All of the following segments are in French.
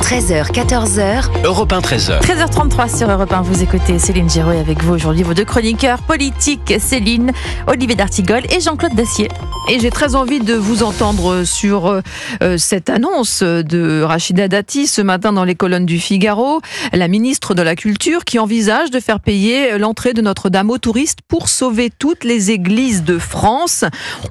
13h, 14h. Europe 1, 13h. 13h33 sur Europe 1. Vous écoutez Céline Giraud avec vous aujourd'hui, vos deux chroniqueurs politiques, Céline, Olivier d'Artigol et Jean-Claude Dacier. Et j'ai très envie de vous entendre sur cette annonce de Rachida Dati ce matin dans les colonnes du Figaro, la ministre de la Culture qui envisage de faire payer l'entrée de Notre-Dame aux touristes pour sauver toutes les églises de France.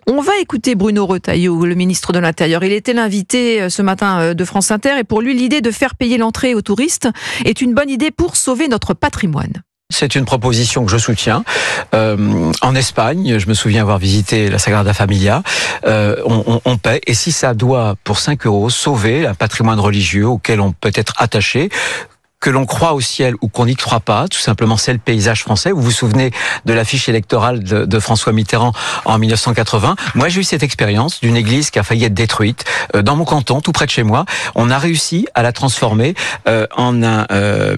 On va écouter Bruno Retailleau, le ministre de l'Intérieur. Il était l'invité ce matin de France Inter et pour lui, l'idée de faire payer l'entrée aux touristes est une bonne idée pour sauver notre patrimoine. C'est une proposition que je soutiens. En Espagne, je me souviens avoir visité la Sagrada Familia, on paie, et si ça doit, pour 5 € sauver un patrimoine religieux auquel on peut être attaché, que l'on croit au ciel ou qu'on n'y croit pas, tout simplement c'est le paysage français. Vous vous souvenez de l'affiche électorale de François Mitterrand en 1980. Moi j'ai eu cette expérience d'une église qui a failli être détruite dans mon canton, tout près de chez moi. On a réussi à la transformer en un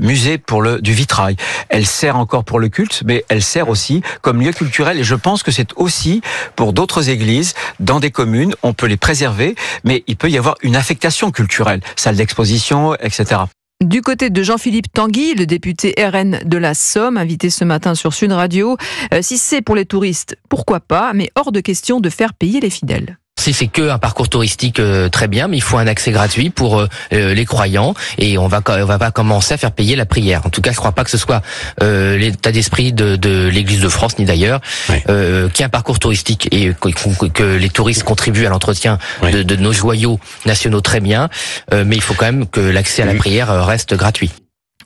musée du vitrail. Elle sert encore pour le culte, mais elle sert aussi comme lieu culturel, et je pense que c'est aussi pour d'autres églises dans des communes. On peut les préserver, mais il peut y avoir une affectation culturelle, salle d'exposition, etc. Du côté de Jean-Philippe Tanguy, le député RN de la Somme, invité ce matin sur Sud Radio, si c'est pour les touristes, pourquoi pas, mais hors de question de faire payer les fidèles. Si c'est que un parcours touristique, très bien, mais il faut un accès gratuit pour les croyants, et on va pas commencer à faire payer la prière. En tout cas, je crois pas que ce soit l'état d'esprit de l'Église de France ni d'ailleurs, qui a un parcours touristique et que les touristes contribuent à l'entretien de nos joyaux nationaux, très bien, mais il faut quand même que l'accès à la prière reste gratuit.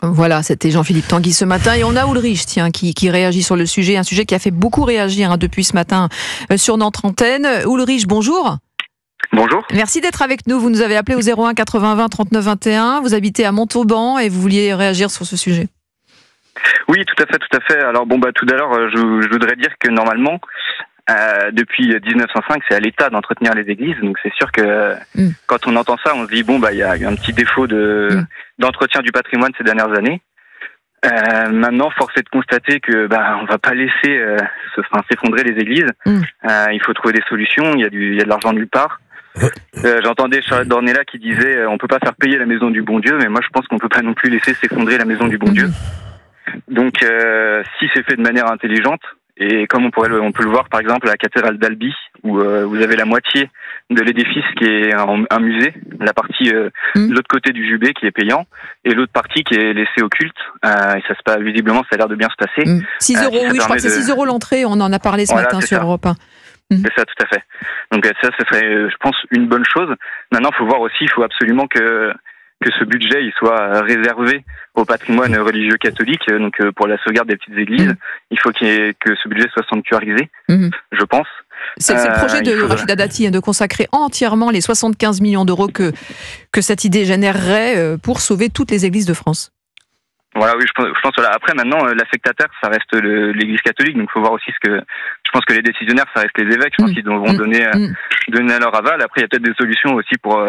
Voilà, c'était Jean-Philippe Tanguy ce matin. Et on a Ulrich, qui réagit sur le sujet, un sujet qui a fait beaucoup réagir depuis ce matin sur notre antenne. Ulrich, bonjour. Bonjour. Merci d'être avec nous. Vous nous avez appelé au 01 80 20 39 21. Vous habitez à Montauban et vous vouliez réagir sur ce sujet. Oui, tout à fait. Alors tout d'abord, je voudrais dire que normalement, depuis 1905, c'est à l'État d'entretenir les églises. Donc c'est sûr que quand on entend ça, on se dit il y a un petit défaut d'entretien du patrimoine ces dernières années. Maintenant, force est de constater que on va pas laisser s'effondrer les églises. Il faut trouver des solutions. Il y a de l'argent nulle part. J'entendais Charlotte Dornelas qui disait on peut pas faire payer la maison du bon Dieu, mais moi je pense qu'on peut pas non plus laisser s'effondrer la maison du bon Dieu. Donc si c'est fait de manière intelligente, et comme on peut le voir par exemple à la cathédrale d'Albi, où vous avez la moitié de l'édifice qui est un musée, la partie de l'autre côté du Jubé qui est payant, et l'autre partie qui est laissée au culte, et ça se passe visiblement, ça a l'air de bien se passer. 6 €, oui, je crois que c'est 6 € l'entrée, on en a parlé ce matin sur Europe 1. C'est ça, tout à fait. Donc ça, ce serait, je pense, une bonne chose. Maintenant, il faut voir aussi, il faut absolument que ce budget il soit réservé au patrimoine religieux catholique, donc pour la sauvegarde des petites églises, il faut que ce budget soit sanctuarisé, je pense. C'est le projet de Rachida Dati de consacrer entièrement les 75 millions d'euros que cette idée générerait pour sauver toutes les églises de France. Voilà, oui, je pense. Voilà. Après, maintenant, l'affectataire, ça reste l'Église catholique, donc il faut voir aussi je pense que les décisionnaires, ça reste les évêques. Je pense qu'ils devront donner leur aval. Après, il y a peut-être des solutions aussi pour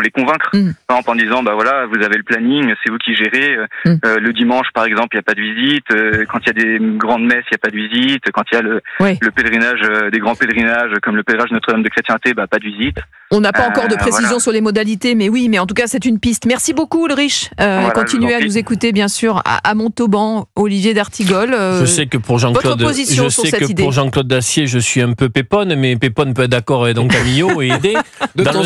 les convaincre. Par exemple, en disant, vous avez le planning, c'est vous qui gérez. Le dimanche, par exemple, il n'y a pas de visite. Quand il y a des grandes messes, il n'y a pas de visite. Quand il y a le pèlerinage, des grands pèlerinages, comme le pèlerinage Notre-Dame de Chrétienté, pas de visite. On n'a pas encore de précision sur les modalités, mais oui, mais en tout cas, c'est une piste. Merci beaucoup, Ulrich. Continuez à nous écouter, bien sûr, à Montauban, Olivier d'Artigol. Je sais que pour Jean-Claude Dacier, je suis un peu péponne, mais péponne peut être d'accord et donc Camillo et aider. Dans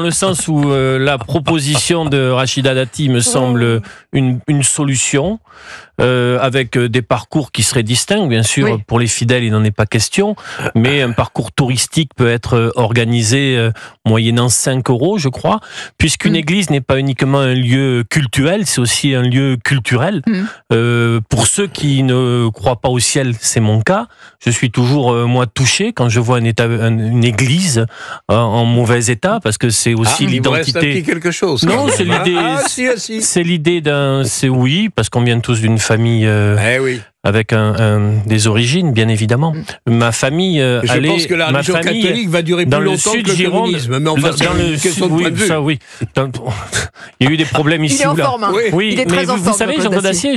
le sens où la proposition de Rachida Dati me semble une solution. Avec des parcours qui seraient distincts, bien sûr, pour les fidèles, il n'en est pas question, mais un parcours touristique peut être organisé moyennant 5 €, je crois, puisqu'une église n'est pas uniquement un lieu cultuel, c'est aussi un lieu culturel. Pour ceux qui ne croient pas au ciel, c'est mon cas, je suis toujours, moi, touché quand je vois une église en mauvais état, parce que c'est aussi l'identité... Il reste quelque chose. Non, c'est l'idée... C'est l'idée d'un... Oui, parce qu'on vient tous d'une famille avec des origines, bien évidemment. Ma famille je pense que la religion catholique va durer plus longtemps que le communisme. Mais enfin, c'est une question de point de vue. Ça, oui. Il y a eu des problèmes ici ou là. Forme, hein. Oui, il est mais vous savez, Jean-Claude Dacier,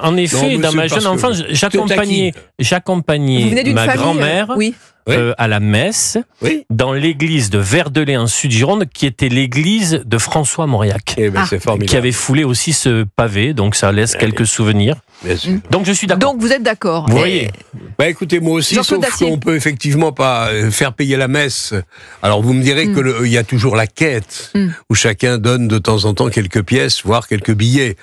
en effet, dans ma jeune enfance, j'accompagnais ma grand-mère à la messe dans l'église de Verdelais en Sud-Gironde, qui était l'église de François Mauriac, c'est formidable. Qui avait foulé aussi ce pavé, donc ça laisse quelques souvenirs. Bien sûr. Donc je suis d'accord. Donc vous êtes d'accord. Vous voyez. Écoutez, moi aussi, sauf qu'on peut effectivement pas faire payer la messe. Alors vous me direz qu'il y a toujours la quête, où chacun donne de temps en temps quelques pièces, voire quelques billets.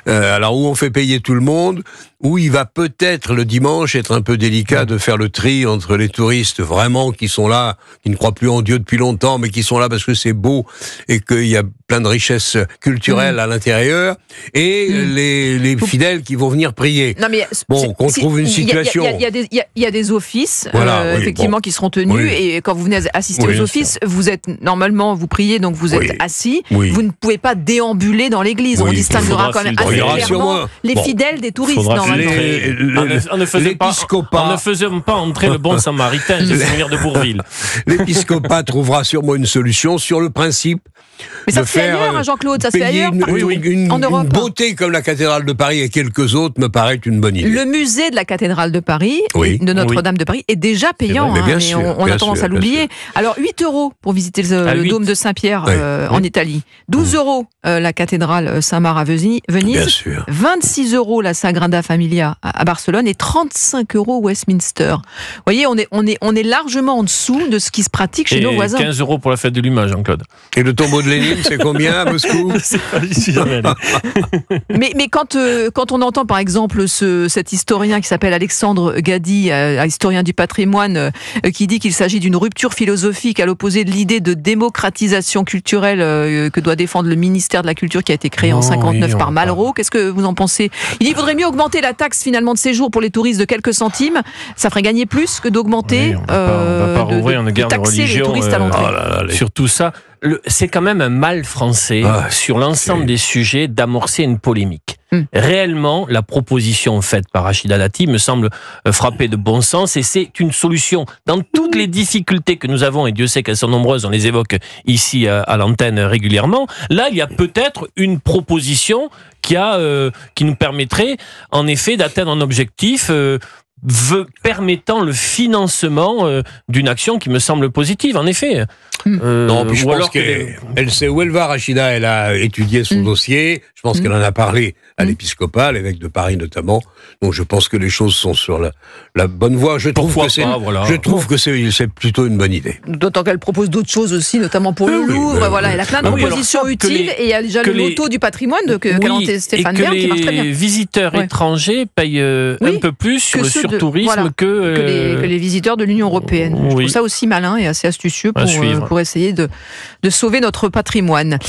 Alors où on fait payer tout le monde, où il va peut-être le dimanche être un peu délicat de faire le tri entre les touristes vraiment qui sont là, qui ne croient plus en Dieu depuis longtemps, mais qui sont là parce que c'est beau et qu'il y a plein de richesses culturelles à l'intérieur, et les fidèles qui vont venir prier. Non, mais qu'on trouve une situation. Il y a des offices, effectivement, qui seront tenus, et quand vous venez assister aux offices, vous êtes normalement, vous priez, donc vous êtes assis. Vous ne pouvez pas déambuler dans l'église. On distinguera quand même assez clairement les fidèles des touristes. On ne faisait pas entrer le bon samaritain, j'ai souvenir de Bourville. L'épiscopat trouvera sûrement une solution sur le principe. Mais ça se fait ailleurs, Jean-Claude, ça se fait ailleurs en Europe. Une beauté comme la cathédrale de Paris et quelques autres me paraît une bonne idée. Le musée de la cathédrale de Paris, de Notre-Dame de Paris, est déjà payant, mais on a tendance à l'oublier. Alors 8 € pour visiter le dôme de Saint-Pierre en Italie, 12 € la cathédrale Saint-Marc à Venise, 26 € la Sagrada Familia à Barcelone et 35 € Westminster. Vous voyez, on est largement en dessous de ce qui se pratique chez nos voisins. 15 € pour la fête de l'image, Jean-Claude. Et le tombeau de Lénine, c'est combien à Moscou? Mais quand on entend par exemple cet historien qui s'appelle Alexandre Gadi, historien du patrimoine, qui dit qu'il s'agit d'une rupture philosophique à l'opposé de l'idée de démocratisation culturelle que doit défendre le ministère de la Culture qui a été créé en 59 par Malraux, qu'est-ce que vous en pensez? Il dit qu'il vaudrait mieux augmenter la taxe finalement de séjour pour les touristes de quelques centimes, ça ferait gagner plus que d'augmenter on va pas rouvrir une guerre de religion, les touristes à l'entrée. Sur tout ça. C'est quand même un mal français sur l'ensemble des sujets d'amorcer une polémique. Réellement, la proposition faite par Rachida Dati me semble frapper de bon sens, et c'est une solution dans toutes les difficultés que nous avons, et Dieu sait qu'elles sont nombreuses, on les évoque ici à l'antenne régulièrement. Là, il y a peut-être une proposition qui nous permettrait en effet d'atteindre un objectif permettant le financement d'une action qui me semble positive, en effet. Non, puis je pense qu'elle sait où elle va, Rachida. Elle a étudié son dossier. Je pense qu'elle en a parlé à l'épiscopat, l'évêque de Paris notamment. Donc je pense que les choses sont sur la bonne voie. Je trouve que c'est plutôt une bonne idée. D'autant qu'elle propose d'autres choses aussi, notamment pour le Louvre. Elle a plein de propositions utiles, et il y a déjà le loto du patrimoine qu'a lancé Stéphane Bern qui marche très bien. Les visiteurs étrangers payent un peu plus sur le surtourisme que les visiteurs de l'Union européenne. Je trouve ça aussi malin et assez astucieux pour essayer de sauver notre patrimoine.